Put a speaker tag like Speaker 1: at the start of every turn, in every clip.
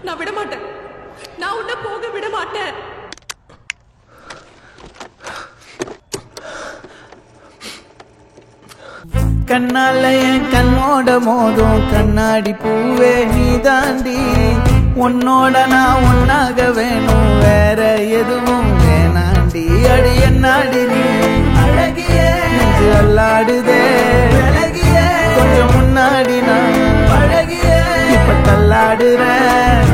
Speaker 1: நான் விட மாட்டேன். நான் உன்னை போக விட மாட்டேன்.
Speaker 2: கண்ணால என் கண்ணோட மோதும் கண்ணாடி பூவே நீ தாண்டி. உன்னோட நான் ஒன்னாக வேணும், வேற எதுவும் வேணாண்டி. அடி என்னாடி நீ அழகிய நெஞ்சு அல்லாடுதே அழகிய. கொஞ்சம் முன்னாடி நான் அழகிய இப்ப தள்ளாடுறேன்.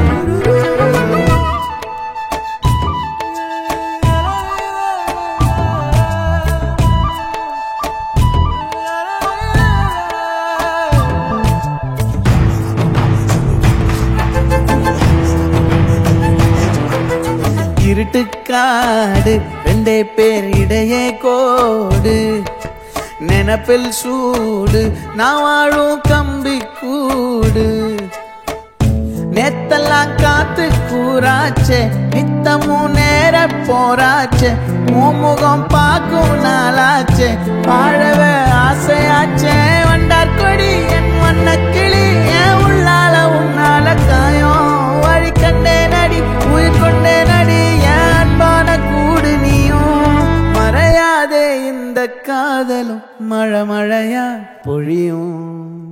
Speaker 2: இருட்டுக்காடு ரெண்டே பேர் இடையே கோடு. நினப்பில் சூடு நான் வாழும் கம்பி கூடு. நேத்தெல்லாம் காத்து கூறாச்சே, நித்தமும் நேர போராச்சே. முகம் பார்க்கும் நாளாச்சே, வாழவே ஆசையாச்சே. வண்டார் கொடி என் வண்ண கிளி, என் உள்ளால உன்னால காயம். வழி கண்டே நடி உயிர் கொண்டே நடி, என் அன்பான கூடு நீயும். மறையாதே இந்த காதலும் மழை மழையா பொழியும்.